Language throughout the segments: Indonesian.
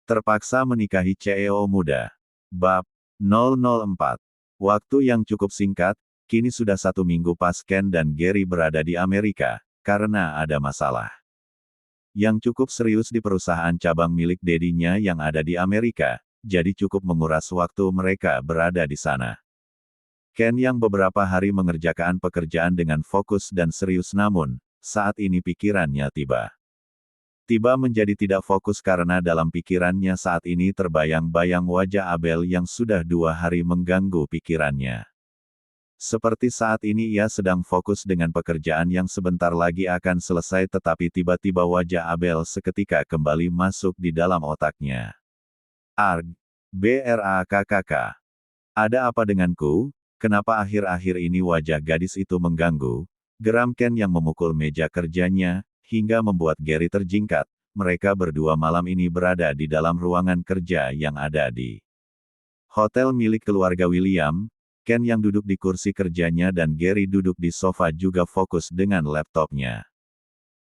Terpaksa menikahi CEO muda. Bab 004. Waktu yang cukup singkat, kini sudah 1 minggu pas Ken dan Gary berada di Amerika, karena ada masalah yang cukup serius di perusahaan cabang milik dedinya yang ada di Amerika, jadi cukup menguras waktu mereka berada di sana. Ken yang beberapa hari mengerjakan pekerjaan dengan fokus dan serius namun, saat ini pikirannya tiba menjadi tidak fokus karena dalam pikirannya saat ini terbayang-bayang wajah Abel yang sudah 2 hari mengganggu pikirannya. Seperti saat ini ia sedang fokus dengan pekerjaan yang sebentar lagi akan selesai tetapi tiba-tiba wajah Abel seketika kembali masuk di dalam otaknya. Arg. BRAKKK. Ada apa denganku? Kenapa akhir-akhir ini wajah gadis itu mengganggu? Geram Ken yang memukul meja kerjanya, hingga membuat Gary terjingkat. Mereka berdua malam ini berada di dalam ruangan kerja yang ada di hotel milik keluarga William. Ken yang duduk di kursi kerjanya dan Gary duduk di sofa juga fokus dengan laptopnya.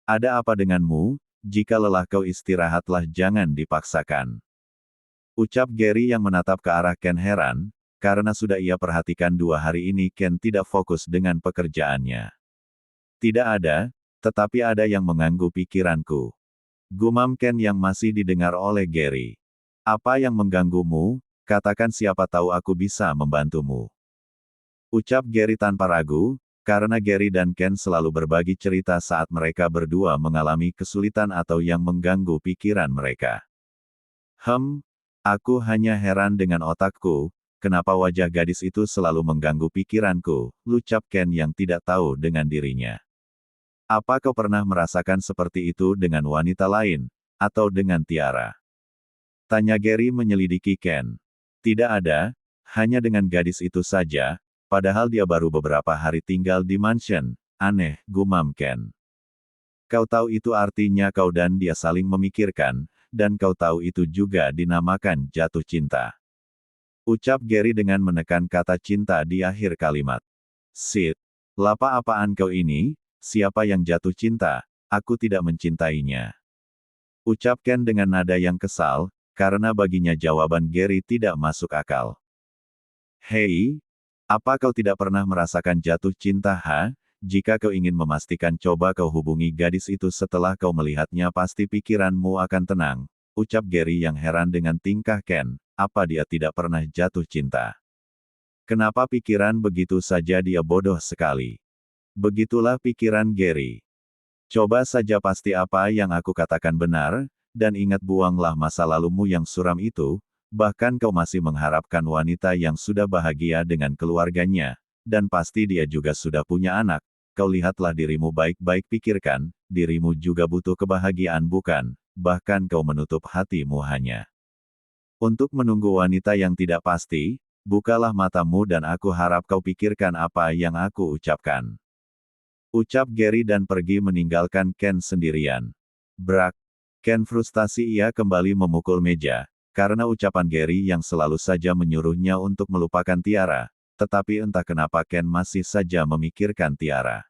Ada apa denganmu? Jika lelah kau istirahatlah jangan dipaksakan. Ucap Gary yang menatap ke arah Ken heran, karena sudah ia perhatikan 2 hari ini Ken tidak fokus dengan pekerjaannya. Tidak ada, tetapi ada yang mengganggu pikiranku. Gumam Ken yang masih didengar oleh Gary. Apa yang mengganggumu? Katakan siapa tahu aku bisa membantumu. Ucap Gary tanpa ragu, karena Gary dan Ken selalu berbagi cerita saat mereka berdua mengalami kesulitan atau yang mengganggu pikiran mereka. Aku hanya heran dengan otakku, kenapa wajah gadis itu selalu mengganggu pikiranku, ucap Ken yang tidak tahu dengan dirinya. Apa kau pernah merasakan seperti itu dengan wanita lain, atau dengan Tiara? Tanya Gary menyelidiki Ken. Tidak ada, hanya dengan gadis itu saja. Padahal dia baru beberapa hari tinggal di mansion. Aneh, gumam Ken. Kau tahu itu artinya kau dan dia saling memikirkan, dan kau tahu itu juga dinamakan jatuh cinta. Ucap Gary dengan menekan kata cinta di akhir kalimat. Sid, lapa apaan kau ini? Siapa yang jatuh cinta? Aku tidak mencintainya. Ucap Ken dengan nada yang kesal, karena baginya jawaban Gary tidak masuk akal. Hei, apa kau tidak pernah merasakan jatuh cinta, ha? Jika kau ingin memastikan coba kau hubungi gadis itu setelah kau melihatnya pasti pikiranmu akan tenang. Ucap Gary yang heran dengan tingkah Ken, apa dia tidak pernah jatuh cinta? Kenapa pikiran begitu saja dia bodoh sekali? Begitulah pikiran Gary. Coba saja pasti apa yang aku katakan benar, dan ingat buanglah masa lalumu yang suram itu. Bahkan kau masih mengharapkan wanita yang sudah bahagia dengan keluarganya, dan pasti dia juga sudah punya anak. Kau lihatlah dirimu baik-baik pikirkan, dirimu juga butuh kebahagiaan bukan? Bahkan kau menutup hatimu hanya untuk menunggu wanita yang tidak pasti. Bukalah matamu dan aku harap kau pikirkan apa yang aku ucapkan. Ucap Gary dan pergi meninggalkan Ken sendirian. Brak. Ken frustasi ia kembali memukul meja. Karena ucapan Gary yang selalu saja menyuruhnya untuk melupakan Tiara, tetapi entah kenapa Ken masih saja memikirkan Tiara.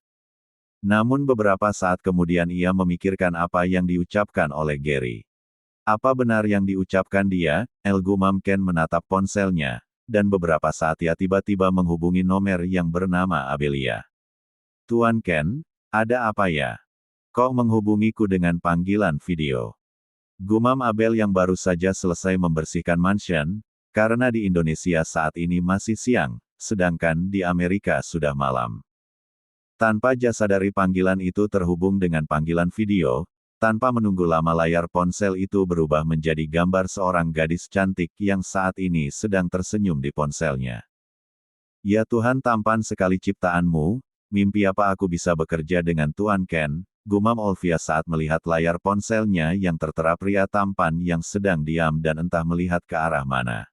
Namun beberapa saat kemudian ia memikirkan apa yang diucapkan oleh Gary. Apa benar yang diucapkan dia? Gumam Ken menatap ponselnya, dan beberapa saat ia tiba-tiba menghubungi nomor yang bernama Abelia. Tuan Ken, ada apa ya? Kok menghubungiku dengan panggilan video? Gumam Abel yang baru saja selesai membersihkan mansion, karena di Indonesia saat ini masih siang, sedangkan di Amerika sudah malam. Tanpa jasa dari panggilan itu terhubung dengan panggilan video, tanpa menunggu lama layar ponsel itu berubah menjadi gambar seorang gadis cantik yang saat ini sedang tersenyum di ponselnya. Ya Tuhan tampan sekali ciptaanmu, mimpi apa aku bisa bekerja dengan Tuan Ken? Gumam Olivia saat melihat layar ponselnya yang tertera pria tampan yang sedang diam dan entah melihat ke arah mana.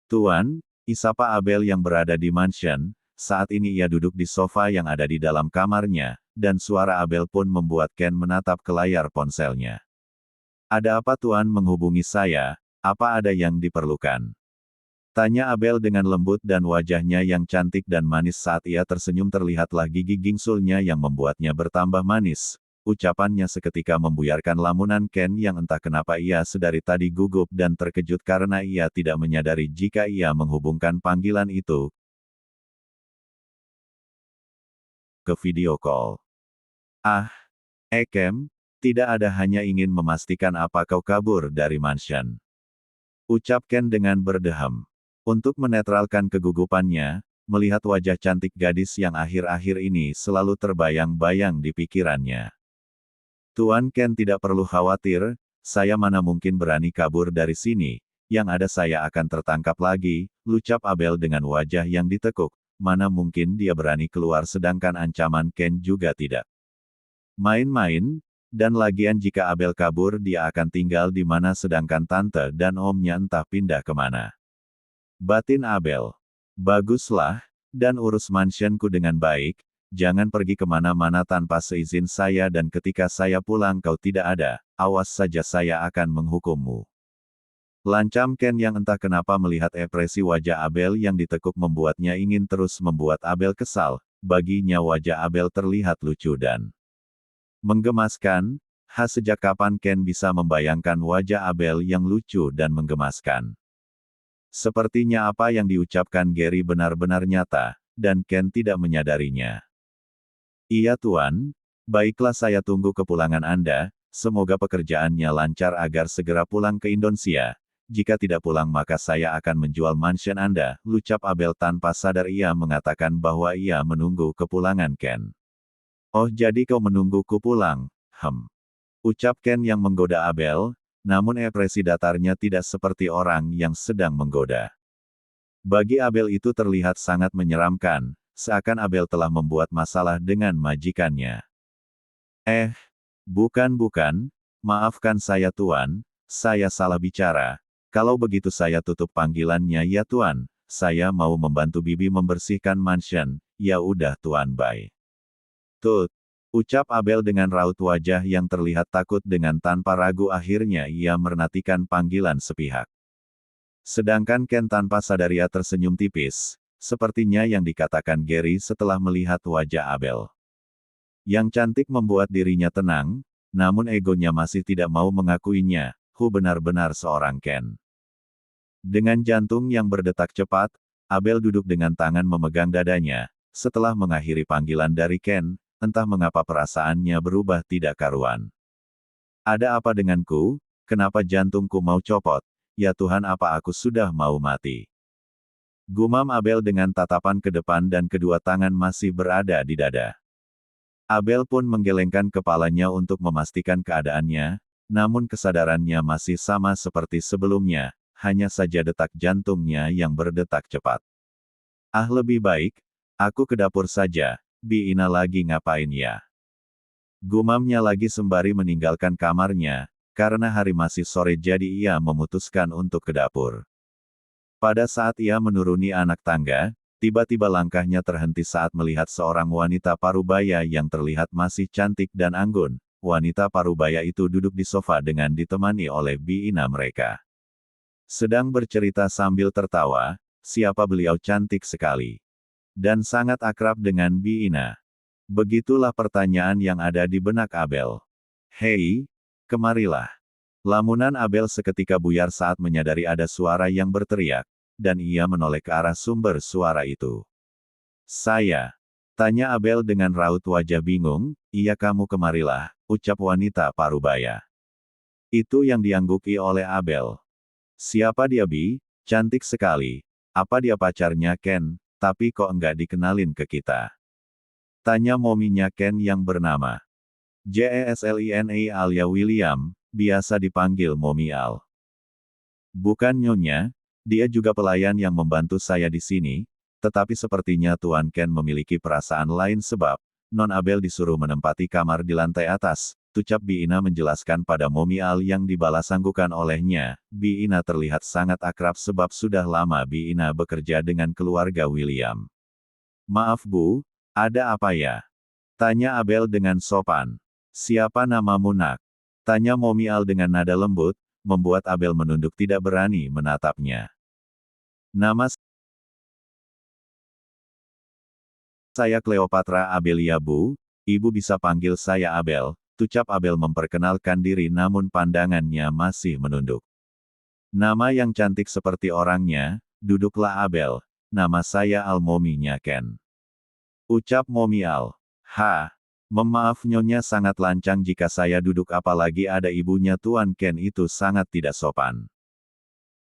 Tuan, isapa Abel yang berada di mansion, saat ini ia duduk di sofa yang ada di dalam kamarnya, dan suara Abel pun membuat Ken menatap ke layar ponselnya. Ada apa Tuan menghubungi saya? Apa ada yang diperlukan? Tanya Abel dengan lembut dan wajahnya yang cantik dan manis saat ia tersenyum terlihatlah gigi gingsulnya yang membuatnya bertambah manis. Ucapannya seketika membuyarkan lamunan Ken yang entah kenapa ia sedari tadi gugup dan terkejut karena ia tidak menyadari jika ia menghubungkan panggilan itu ke video call. Ah, Kem, tidak ada, hanya ingin memastikan apa kau kabur dari mansion. Ucap Ken dengan berdeham. Untuk menetralkan kegugupannya, melihat wajah cantik gadis yang akhir-akhir ini selalu terbayang-bayang di pikirannya. Tuan Ken tidak perlu khawatir, saya mana mungkin berani kabur dari sini, yang ada saya akan tertangkap lagi, ucap Abel dengan wajah yang ditekuk, mana mungkin dia berani keluar sedangkan ancaman Ken juga tidak. Main-main, dan lagian jika Abel kabur dia akan tinggal di mana sedangkan tante dan omnya entah pindah kemana. Batin Abel. Baguslah, dan urus mansionku dengan baik, jangan pergi kemana-mana tanpa seizin saya dan ketika saya pulang kau tidak ada, awas saja saya akan menghukummu. Lancam Ken yang entah kenapa melihat ekspresi wajah Abel yang ditekuk membuatnya ingin terus membuat Abel kesal, baginya wajah Abel terlihat lucu dan menggemaskan. Sejak kapan Ken bisa membayangkan wajah Abel yang lucu dan menggemaskan? Sepertinya apa yang diucapkan Gary benar-benar nyata, dan Ken tidak menyadarinya. Iya Tuan, baiklah saya tunggu kepulangan Anda, semoga pekerjaannya lancar agar segera pulang ke Indonesia. Jika tidak pulang maka saya akan menjual mansion Anda, ucap Abel tanpa sadar ia mengatakan bahwa ia menunggu kepulangan Ken. Oh jadi kau menungguku pulang, ucap Ken yang menggoda Abel, namun ekspresi datarnya tidak seperti orang yang sedang menggoda. Bagi Abel itu terlihat sangat menyeramkan, seakan Abel telah membuat masalah dengan majikannya. Bukan, maafkan saya Tuan, saya salah bicara. Kalau begitu saya tutup panggilannya ya Tuan, saya mau membantu Bibi membersihkan mansion, ya udah Tuan bye. Tut, ucap Abel dengan raut wajah yang terlihat takut dengan tanpa ragu akhirnya ia menantikan panggilan sepihak. Sedangkan Ken tanpa sadar ia tersenyum tipis, sepertinya yang dikatakan Gary setelah melihat wajah Abel. Yang cantik membuat dirinya tenang, namun egonya masih tidak mau mengakuinya, benar-benar seorang Ken. Dengan jantung yang berdetak cepat, Abel duduk dengan tangan memegang dadanya, setelah mengakhiri panggilan dari Ken, entah mengapa perasaannya berubah tidak karuan. Ada apa denganku? Kenapa jantungku mau copot? Ya Tuhan apa aku sudah mau mati? Gumam Abel dengan tatapan ke depan dan kedua tangan masih berada di dada. Abel pun menggelengkan kepalanya untuk memastikan keadaannya, namun kesadarannya masih sama seperti sebelumnya, hanya saja detak jantungnya yang berdetak cepat. Lebih baik, aku ke dapur saja, Bi Ina lagi ngapain ya? Gumamnya lagi sembari meninggalkan kamarnya, karena hari masih sore jadi ia memutuskan untuk ke dapur. Pada saat ia menuruni anak tangga, tiba-tiba langkahnya terhenti saat melihat seorang wanita parubaya yang terlihat masih cantik dan anggun. Wanita parubaya itu duduk di sofa dengan ditemani oleh Bi Ina mereka. Sedang bercerita sambil tertawa, siapa beliau cantik sekali. Dan sangat akrab dengan Bi Ina. Begitulah pertanyaan yang ada di benak Abel. Hei, kemarilah. Lamunan Abel seketika buyar saat menyadari ada suara yang berteriak, dan ia menoleh ke arah sumber suara itu. Saya. Tanya Abel dengan raut wajah bingung, iya kamu kemarilah, ucap wanita parubaya. Itu yang diangguki oleh Abel. Siapa dia Bi? Cantik sekali. Apa dia pacarnya Ken? Tapi kok enggak dikenalin ke kita? Tanya mominya Ken yang bernama Jeslina Alia William, biasa dipanggil Momi Al. Bukan nyonya, dia juga pelayan yang membantu saya di sini, tetapi sepertinya Tuan Ken memiliki perasaan lain sebab, Non Abel disuruh menempati kamar di lantai atas, ucap Bi Ina menjelaskan pada Momi Al yang dibalasanggukan olehnya. Bi Ina terlihat sangat akrab sebab sudah lama Bi Ina bekerja dengan keluarga William. Maaf Bu, ada apa ya? Tanya Abel dengan sopan. Siapa namamu nak? Tanya Momi Al dengan nada lembut, membuat Abel menunduk tidak berani menatapnya. Nama saya Cleopatra Abelia Bu, Ibu bisa panggil saya Abel, tucap Abel memperkenalkan diri namun pandangannya masih menunduk. Nama yang cantik seperti orangnya, duduklah Abel. Nama saya Al Momi-nya Ken. Ucap Momi Al. Memaaf Nyonya sangat lancang jika saya duduk apalagi ada ibunya Tuan Ken itu sangat tidak sopan.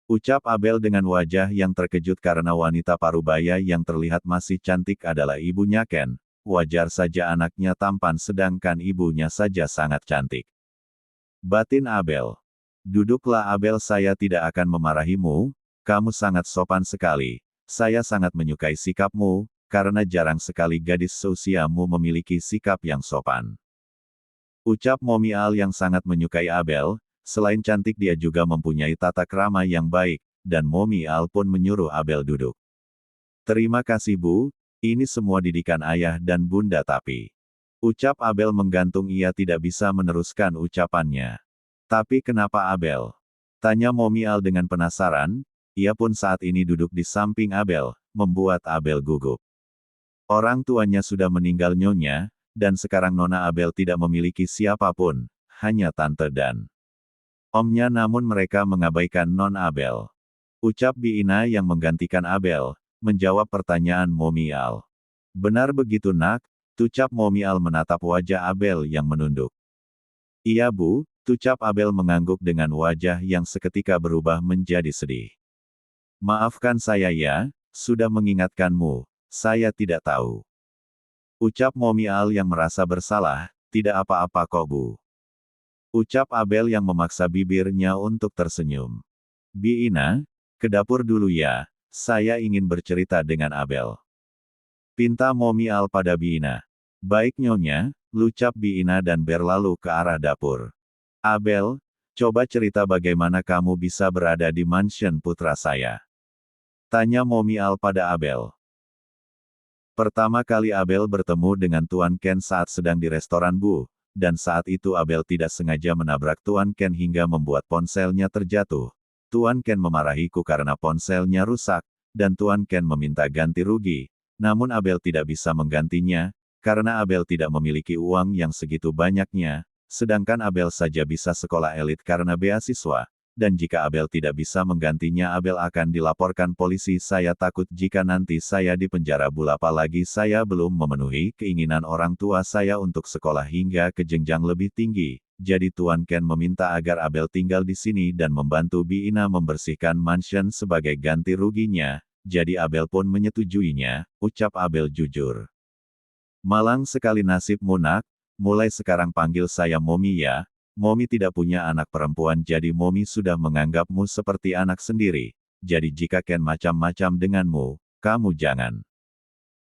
Ucap Abel dengan wajah yang terkejut karena wanita parubaya yang terlihat masih cantik adalah ibunya Ken. Wajar saja anaknya tampan sedangkan ibunya saja sangat cantik. Batin Abel. Duduklah Abel, saya tidak akan memarahimu, kamu sangat sopan sekali. Saya sangat menyukai sikapmu, karena jarang sekali gadis seusiamu memiliki sikap yang sopan. Ucap Momi Al yang sangat menyukai Abel, selain cantik dia juga mempunyai tata krama yang baik, dan Momi Al pun menyuruh Abel duduk. Terima kasih Bu, ini semua didikan ayah dan bunda tapi. Ucap Abel menggantung, ia tidak bisa meneruskan ucapannya. Tapi kenapa Abel? Tanya Momi Al dengan penasaran, ia pun saat ini duduk di samping Abel, membuat Abel gugup. Orang tuanya sudah meninggal Nyonya, dan sekarang Nona Abel tidak memiliki siapapun, hanya tante dan omnya namun mereka mengabaikan Non Abel. Ucap Biina yang menggantikan Abel, menjawab pertanyaan Momi Al. Benar begitu nak, tucap Momi Al menatap wajah Abel yang menunduk. Iya Bu, tucap Abel mengangguk dengan wajah yang seketika berubah menjadi sedih. Maafkan saya ya, sudah mengingatkanmu. Saya tidak tahu. Ucap Momi Al yang merasa bersalah, tidak apa-apa kok Bu. Ucap Abel yang memaksa bibirnya untuk tersenyum. Biina, ke dapur dulu ya, saya ingin bercerita dengan Abel. Pinta Momi Al pada Biina. Baik Nyonya, lucap Biina dan berlalu ke arah dapur. Abel, coba cerita bagaimana kamu bisa berada di mansion putra saya. Tanya Momi Al pada Abel. Pertama kali Abel bertemu dengan Tuan Ken saat sedang di restoran Bu, dan saat itu Abel tidak sengaja menabrak Tuan Ken hingga membuat ponselnya terjatuh. Tuan Ken memarahiku karena ponselnya rusak, dan Tuan Ken meminta ganti rugi. Namun Abel tidak bisa menggantinya, karena Abel tidak memiliki uang yang segitu banyaknya, sedangkan Abel saja bisa sekolah elit karena beasiswa. Dan jika Abel tidak bisa menggantinya Abel akan dilaporkan polisi. Saya takut jika nanti saya dipenjara Bu, apalagi saya belum memenuhi keinginan orang tua saya untuk sekolah hingga ke jenjang lebih tinggi. Jadi Tuan Ken meminta agar Abel tinggal di sini dan membantu Biina membersihkan mansion sebagai ganti ruginya. Jadi Abel pun menyetujuinya, ucap Abel jujur. Malang sekali nasibmu nak, mulai sekarang panggil saya Momi ya. Momi tidak punya anak perempuan jadi Momi sudah menganggapmu seperti anak sendiri. Jadi jika Ken macam-macam denganmu, kamu jangan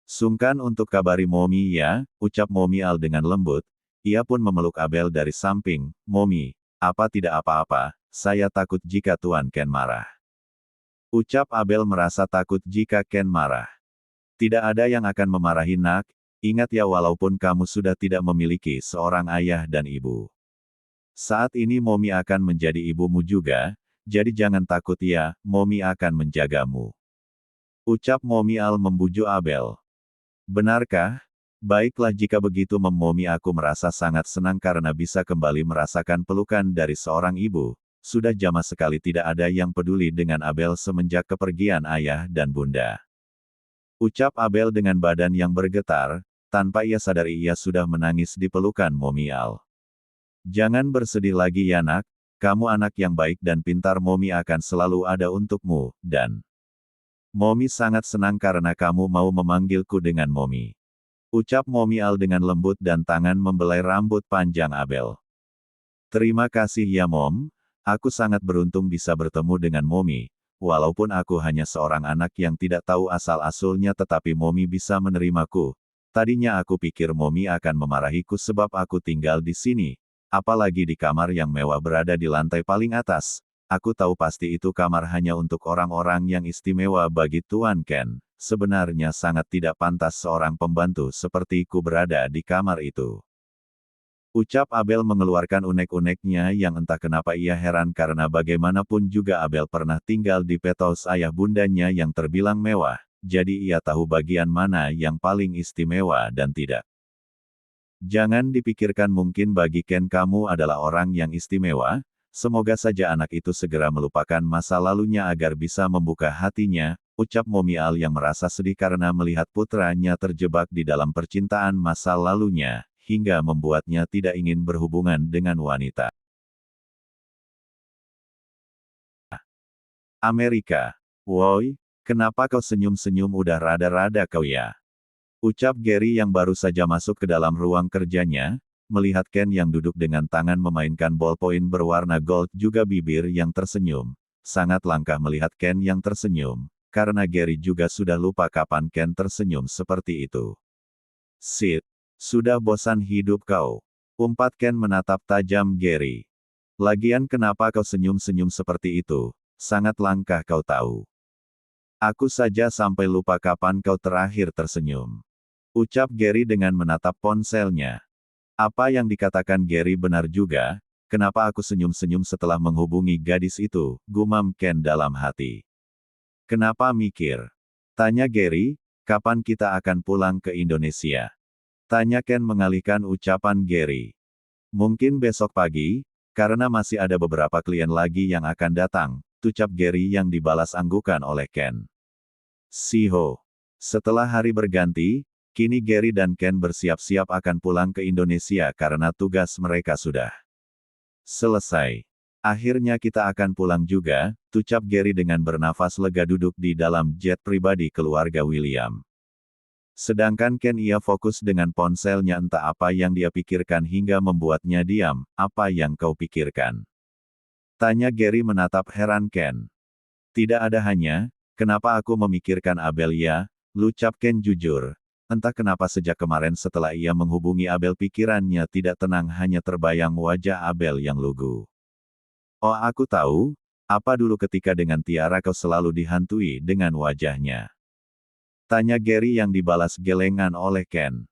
sungkan untuk kabari Momi ya, ucap Momi Al dengan lembut. Ia pun memeluk Abel dari samping. Momi, apa tidak apa-apa, saya takut jika Tuan Ken marah. Ucap Abel merasa takut jika Ken marah. Tidak ada yang akan memarahi nak, ingat ya walaupun kamu sudah tidak memiliki seorang ayah dan ibu. Saat ini Momi akan menjadi ibumu juga, jadi jangan takut ya, Momi akan menjagamu. Ucap Momi Al membujuk Abel. Benarkah? Baiklah jika begitu Momi, aku merasa sangat senang karena bisa kembali merasakan pelukan dari seorang ibu. Sudah lama sekali tidak ada yang peduli dengan Abel semenjak kepergian ayah dan bunda. Ucap Abel dengan badan yang bergetar, tanpa ia sadari ia sudah menangis di pelukan Momi Al. Jangan bersedih lagi ya nak, kamu anak yang baik dan pintar, Momi akan selalu ada untukmu, dan Momi sangat senang karena kamu mau memanggilku dengan Momi. Ucap Momi Al dengan lembut dan tangan membelai rambut panjang Abel. Terima kasih ya Mom, aku sangat beruntung bisa bertemu dengan Momi, walaupun aku hanya seorang anak yang tidak tahu asal-usulnya tetapi Momi bisa menerimaku. Tadinya aku pikir Momi akan memarahiku sebab aku tinggal di sini. Apalagi di kamar yang mewah berada di lantai paling atas. Aku tahu pasti itu kamar hanya untuk orang-orang yang istimewa bagi Tuan Ken. Sebenarnya sangat tidak pantas seorang pembantu sepertiku berada di kamar itu. Ucap Abel mengeluarkan unek-uneknya yang entah kenapa ia heran karena bagaimanapun juga Abel pernah tinggal di penthouse ayah bundanya yang terbilang mewah. Jadi ia tahu bagian mana yang paling istimewa dan tidak. Jangan dipikirkan, mungkin bagi Ken kamu adalah orang yang istimewa. Semoga saja anak itu segera melupakan masa lalunya agar bisa membuka hatinya, ucap Momial yang merasa sedih karena melihat putranya terjebak di dalam percintaan masa lalunya, hingga membuatnya tidak ingin berhubungan dengan wanita. Amerika. Woi, kenapa kau senyum-senyum, udah rada-rada kau ya? Ucap Gary yang baru saja masuk ke dalam ruang kerjanya, melihat Ken yang duduk dengan tangan memainkan ballpoint berwarna gold juga bibir yang tersenyum. Sangat langka melihat Ken yang tersenyum, karena Gary juga sudah lupa kapan Ken tersenyum seperti itu. Sid, sudah bosan hidup kau? Umpat Ken menatap tajam Gary. Lagian kenapa kau senyum-senyum seperti itu? Sangat langka kau tahu. Aku saja sampai lupa kapan kau terakhir tersenyum. Ucap Gary dengan menatap ponselnya. Apa yang dikatakan Gary benar juga, kenapa aku senyum-senyum setelah menghubungi gadis itu, gumam Ken dalam hati. Kenapa mikir? Tanya Gary, kapan kita akan pulang ke Indonesia? Tanya Ken mengalihkan ucapan Gary. Mungkin besok pagi, karena masih ada beberapa klien lagi yang akan datang, ucap Gary yang dibalas anggukan oleh Ken. Siho. Setelah hari berganti, kini Gary dan Ken bersiap-siap akan pulang ke Indonesia karena tugas mereka sudah selesai. Akhirnya kita akan pulang juga, ucap Gary dengan bernafas lega duduk di dalam jet pribadi keluarga William. Sedangkan Ken ia fokus dengan ponselnya, entah apa yang dia pikirkan hingga membuatnya diam. Apa yang kau pikirkan? Tanya Gary menatap heran Ken. Tidak ada, hanya, kenapa aku memikirkan Abel ya, ucap Ken jujur. Entah kenapa sejak kemarin setelah ia menghubungi Abel pikirannya tidak tenang, hanya terbayang wajah Abel yang lugu. Oh, aku tahu, apa dulu ketika dengan Tiara kau selalu dihantui dengan wajahnya? Tanya Gary yang dibalas gelengan oleh Ken.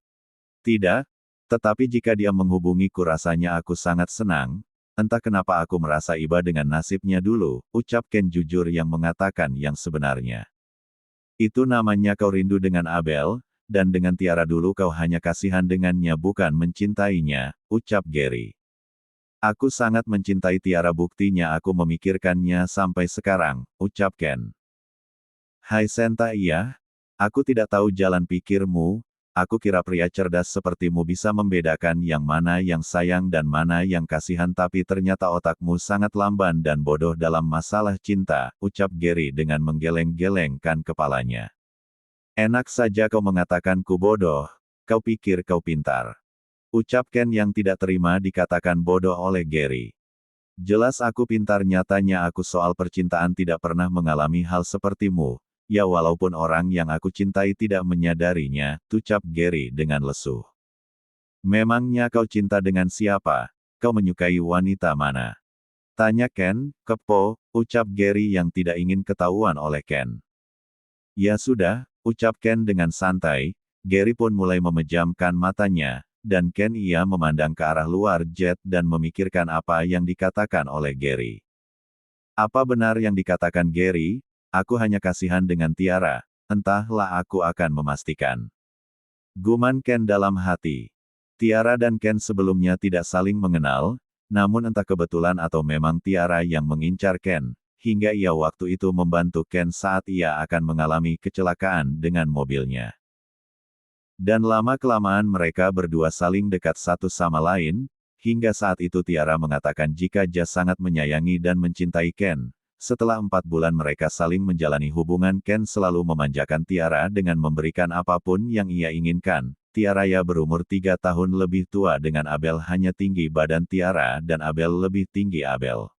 Tidak, tetapi jika dia menghubungiku rasanya aku sangat senang. Entah kenapa aku merasa iba dengan nasibnya dulu, ucap Ken jujur yang mengatakan yang sebenarnya. Itu namanya kau rindu dengan Abel, dan dengan Tiara dulu kau hanya kasihan dengannya bukan mencintainya, ucap Gary. Aku sangat mencintai Tiara, buktinya aku memikirkannya sampai sekarang, ucap Ken. Hai Senta, iya. Aku tidak tahu jalan pikirmu, aku kira pria cerdas sepertimu bisa membedakan yang mana yang sayang dan mana yang kasihan, tapi ternyata otakmu sangat lamban dan bodoh dalam masalah cinta, ucap Gary dengan menggeleng-gelengkan kepalanya. Enak saja kau mengatakanku bodoh, kau pikir kau pintar. Ucap Ken yang tidak terima dikatakan bodoh oleh Gary. Jelas aku pintar, nyatanya aku soal percintaan tidak pernah mengalami hal sepertimu. Ya walaupun orang yang aku cintai tidak menyadarinya, ucap Gary dengan lesu. Memangnya kau cinta dengan siapa? Kau menyukai wanita mana? Tanya Ken, kepo, ucap Gary yang tidak ingin ketahuan oleh Ken. Ya sudah, ucap Ken dengan santai. Gary pun mulai memejamkan matanya, dan Ken ia memandang ke arah luar jet dan memikirkan apa yang dikatakan oleh Gary. Apa benar yang dikatakan Gary? Aku hanya kasihan dengan Tiara, entahlah aku akan memastikan. Guman Ken dalam hati. Tiara dan Ken sebelumnya tidak saling mengenal, namun entah kebetulan atau memang Tiara yang mengincar Ken, hingga ia waktu itu membantu Ken saat ia akan mengalami kecelakaan dengan mobilnya. Dan lama-kelamaan mereka berdua saling dekat satu sama lain, hingga saat itu Tiara mengatakan jika dia sangat menyayangi dan mencintai Ken. Setelah 4 bulan mereka saling menjalani hubungan, Ken selalu memanjakan Tiara dengan memberikan apapun yang ia inginkan. Tiara ya berumur 3 tahun lebih tua dengan Abel, hanya tinggi badan Tiara dan Abel lebih tinggi Abel.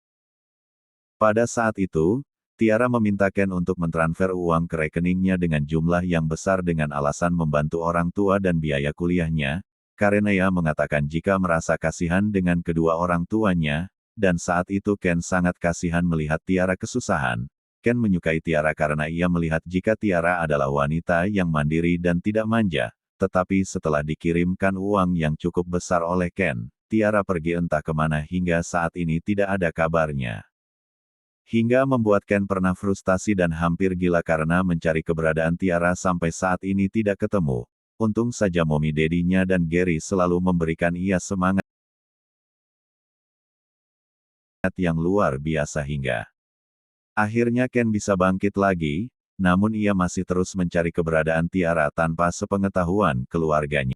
Pada saat itu, Tiara meminta Ken untuk mentransfer uang ke rekeningnya dengan jumlah yang besar dengan alasan membantu orang tua dan biaya kuliahnya, karena ia mengatakan jika merasa kasihan dengan kedua orang tuanya. Dan saat itu Ken sangat kasihan melihat Tiara kesusahan. Ken menyukai Tiara karena ia melihat jika Tiara adalah wanita yang mandiri dan tidak manja. Tetapi setelah dikirimkan uang yang cukup besar oleh Ken, Tiara pergi entah kemana hingga saat ini tidak ada kabarnya. Hingga membuat Ken pernah frustasi dan hampir gila karena mencari keberadaan Tiara sampai saat ini tidak ketemu. Untung saja Mommy Daddy-nya dan Gary selalu memberikan ia semangat yang luar biasa hingga akhirnya Ken bisa bangkit lagi, namun ia masih terus mencari keberadaan Tiara tanpa sepengetahuan keluarganya.